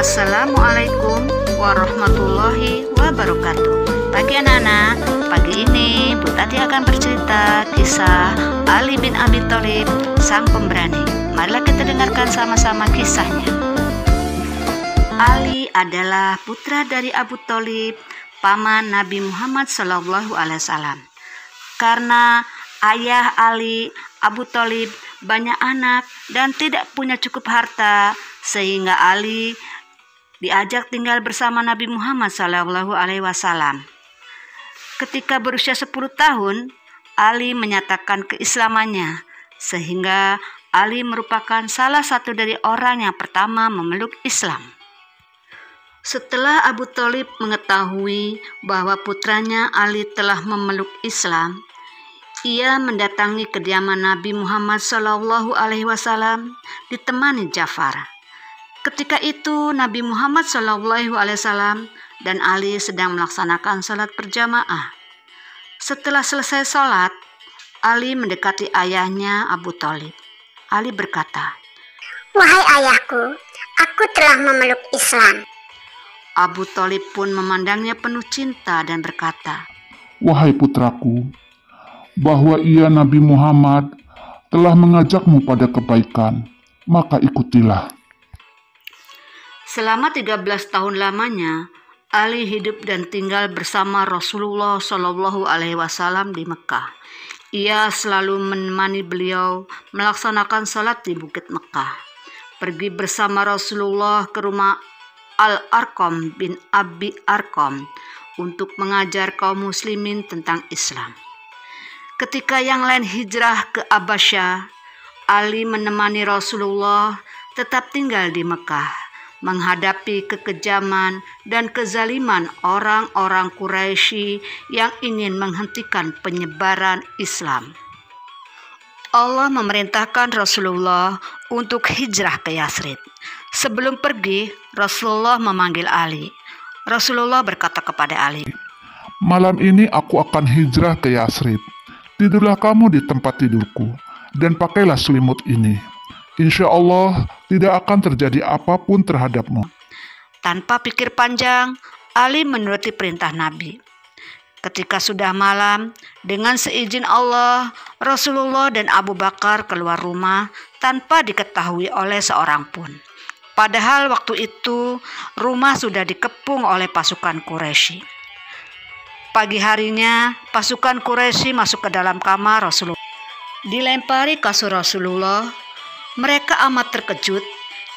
Assalamualaikum warahmatullahi wabarakatuh. Pagi anak-anak, pagi ini Bu Tati akan bercerita kisah Ali bin Abi Thalib, sang pemberani. Marilah kita dengarkan sama-sama kisahnya. Ali adalah putra dari Abu Thalib, paman Nabi Muhammad SAW. Karena ayah Ali, Abu Thalib, banyak anak dan tidak punya cukup harta, sehingga Ali diajak tinggal bersama Nabi Muhammad SAW. Ketika berusia 10 tahun, Ali menyatakan keislamannya, sehingga Ali merupakan salah satu dari orang yang pertama memeluk Islam. Setelah Abu Thalib mengetahui bahwa putranya Ali telah memeluk Islam, ia mendatangi kediaman Nabi Muhammad SAW ditemani Ja'far. Ketika itu Nabi Muhammad SAW dan Ali sedang melaksanakan salat berjamaah. Setelah selesai salat, Ali mendekati ayahnya Abu Thalib. Ali berkata, "Wahai ayahku, aku telah memeluk Islam." Abu Thalib pun memandangnya penuh cinta dan berkata, "Wahai putraku, bahwa ia Nabi Muhammad telah mengajakmu pada kebaikan, maka ikutilah." Selama 13 tahun lamanya, Ali hidup dan tinggal bersama Rasulullah SAW di Mekah. Ia selalu menemani beliau melaksanakan salat di Bukit Mekah. Pergi bersama Rasulullah ke rumah Al-Arqam bin Abi Arqam untuk mengajar kaum muslimin tentang Islam. Ketika yang lain hijrah ke Abasyah, Ali menemani Rasulullah tetap tinggal di Mekah, menghadapi kekejaman dan kezaliman orang-orang Quraisy yang ingin menghentikan penyebaran Islam. Allah memerintahkan Rasulullah untuk hijrah ke Yathrib. Sebelum pergi, Rasulullah memanggil Ali. Rasulullah berkata kepada Ali, "Malam ini aku akan hijrah ke Yathrib. Tidurlah kamu di tempat tidurku dan pakailah selimut ini. Insya Allah tidak akan terjadi apapun terhadapmu." Tanpa pikir panjang, Ali menuruti perintah Nabi. Ketika sudah malam, dengan seizin Allah, Rasulullah dan Abu Bakar keluar rumah tanpa diketahui oleh seorang pun. Padahal waktu itu rumah sudah dikepung oleh pasukan Quraisy. Pagi harinya, pasukan Quraisy masuk ke dalam kamar Rasulullah. Dilempari kasur Rasulullah. Mereka amat terkejut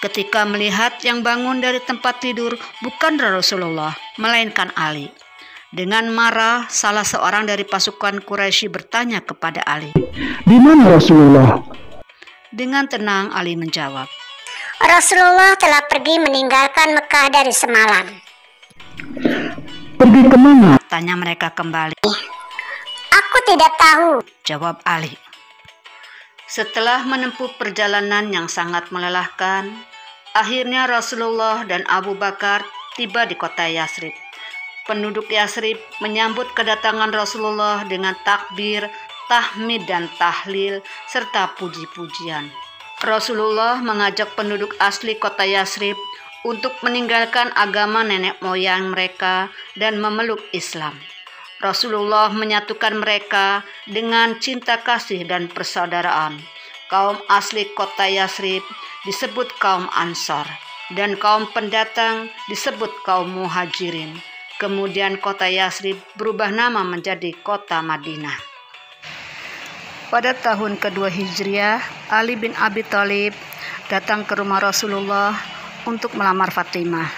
ketika melihat yang bangun dari tempat tidur bukan Rasulullah, melainkan Ali. Dengan marah, salah seorang dari pasukan Quraisy bertanya kepada Ali, "Di mana Rasulullah?" Dengan tenang Ali menjawab, Rasulullah telah pergi meninggalkan Mekah dari semalam. "Pergi kemana?" Tanya mereka kembali. Aku tidak tahu, Jawab Ali. Setelah menempuh perjalanan yang sangat melelahkan, akhirnya Rasulullah dan Abu Bakar tiba di kota Yathrib. Penduduk Yathrib menyambut kedatangan Rasulullah dengan takbir, tahmid dan tahlil serta puji-pujian. Rasulullah mengajak penduduk asli kota Yathrib untuk meninggalkan agama nenek moyang mereka dan memeluk Islam. Rasulullah menyatukan mereka dengan cinta kasih dan persaudaraan. Kaum asli kota Yathrib disebut kaum Ansor dan kaum pendatang disebut kaum Muhajirin. Kemudian kota Yathrib berubah nama menjadi kota Madinah. Pada tahun kedua Hijriah, Ali bin Abi Thalib datang ke rumah Rasulullah untuk melamar Fatimah.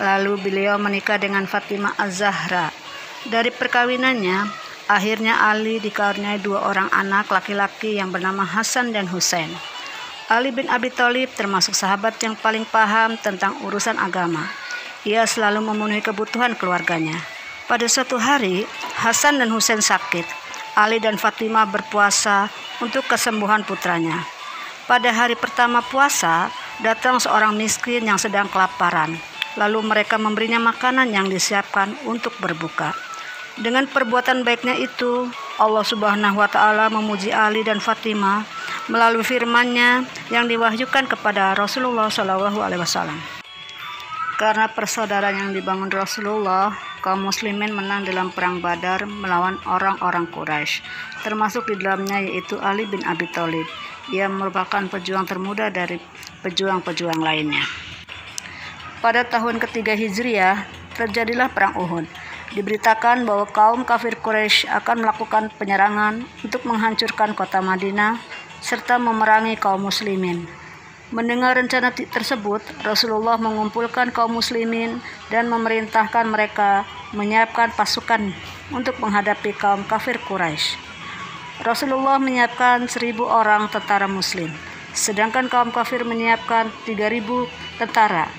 Lalu beliau menikah dengan Fatimah Az-Zahra. Dari perkawinannya, akhirnya Ali dikaruniai 2 orang anak laki-laki yang bernama Hasan dan Husain. Ali bin Abi Thalib termasuk sahabat yang paling paham tentang urusan agama. Ia selalu memenuhi kebutuhan keluarganya. Pada suatu hari, Hasan dan Husain sakit. Ali dan Fatimah berpuasa untuk kesembuhan putranya. Pada hari pertama puasa, datang seorang miskin yang sedang kelaparan. Lalu mereka memberinya makanan yang disiapkan untuk berbuka. Dengan perbuatan baiknya itu, Allah Subhanahu wa Ta'ala memuji Ali dan Fatimah melalui firman-Nya yang diwahyukan kepada Rasulullah SAW. Karena persaudaraan yang dibangun Rasulullah, kaum muslimin menang dalam perang Badar melawan orang-orang Quraisy, termasuk di dalamnya yaitu Ali bin Abi Thalib. Ia merupakan pejuang termuda dari pejuang-pejuang lainnya. Pada tahun ketiga Hijriah, terjadilah perang Uhud. Diberitakan bahwa kaum kafir Quraisy akan melakukan penyerangan untuk menghancurkan kota Madinah serta memerangi kaum muslimin. Mendengar rencana tersebut, Rasulullah mengumpulkan kaum muslimin dan memerintahkan mereka menyiapkan pasukan untuk menghadapi kaum kafir Quraisy. Rasulullah menyiapkan 1.000 orang tentara muslim, sedangkan kaum kafir menyiapkan 3.000 tentara.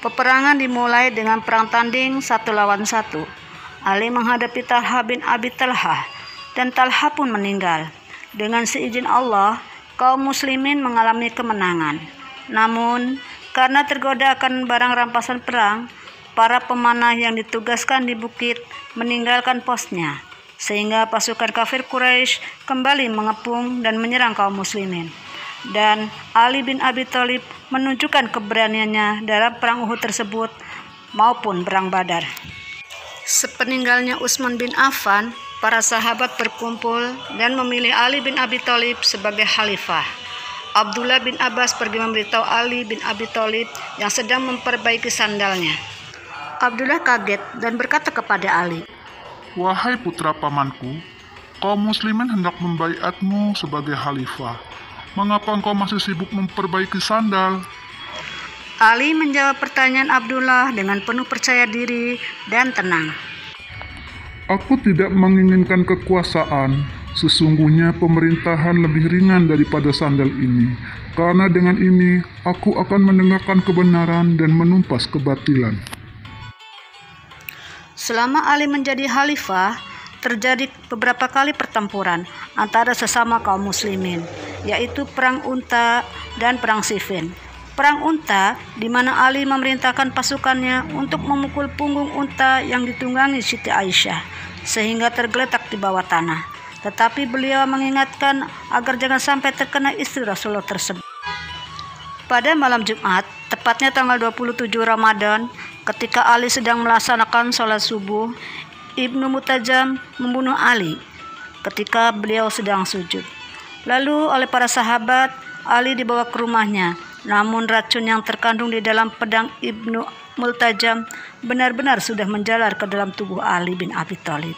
Peperangan dimulai dengan perang tanding 1 lawan 1. Ali menghadapi Talha bin Abi Talha dan Talha pun meninggal. Dengan seizin Allah, kaum muslimin mengalami kemenangan. Namun, karena tergoda akan barang rampasan perang, para pemanah yang ditugaskan di bukit meninggalkan posnya, sehingga pasukan kafir Quraisy kembali mengepung dan menyerang kaum muslimin. Dan Ali bin Abi Thalib menunjukkan keberaniannya dalam perang Uhud tersebut maupun perang Badar. Sepeninggalnya Utsman bin Affan, para sahabat berkumpul dan memilih Ali bin Abi Thalib sebagai khalifah. Abdullah bin Abbas pergi memberitahu Ali bin Abi Thalib yang sedang memperbaiki sandalnya. Abdullah kaget dan berkata kepada Ali, Wahai putra pamanku, kaum muslimin hendak membaiatmu sebagai khalifah. Mengapa engkau masih sibuk memperbaiki sandal? Ali menjawab pertanyaan Abdullah dengan penuh percaya diri dan tenang. Aku tidak menginginkan kekuasaan. Sesungguhnya pemerintahan lebih ringan daripada sandal ini. Karena dengan ini, aku akan mendengarkan kebenaran dan menumpas kebatilan. Selama Ali menjadi khalifah, terjadi beberapa kali pertempuran antara sesama kaum muslimin, yaitu Perang Unta dan Perang Siffin. Perang Unta, di mana Ali memerintahkan pasukannya untuk memukul punggung unta yang ditunggangi Siti Aisyah, sehingga tergeletak di bawah tanah. Tetapi beliau mengingatkan agar jangan sampai terkena istri Rasulullah tersebut. Pada malam Jumat, tepatnya tanggal 27 Ramadan, ketika Ali sedang melaksanakan sholat subuh, Ibnu Mutajam membunuh Ali ketika beliau sedang sujud. Lalu oleh para sahabat, Ali dibawa ke rumahnya. Namun racun yang terkandung di dalam pedang Ibnu Mutajam benar-benar sudah menjalar ke dalam tubuh Ali bin Abi Thalib,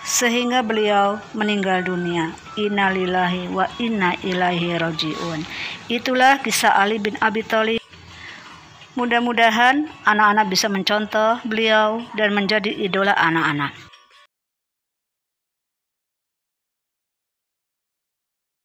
sehingga beliau meninggal dunia. Innalillahi wa inna ilaihi rajiun. Itulah kisah Ali bin Abi Thalib. Mudah-mudahan anak-anak bisa mencontoh beliau dan menjadi idola anak-anak.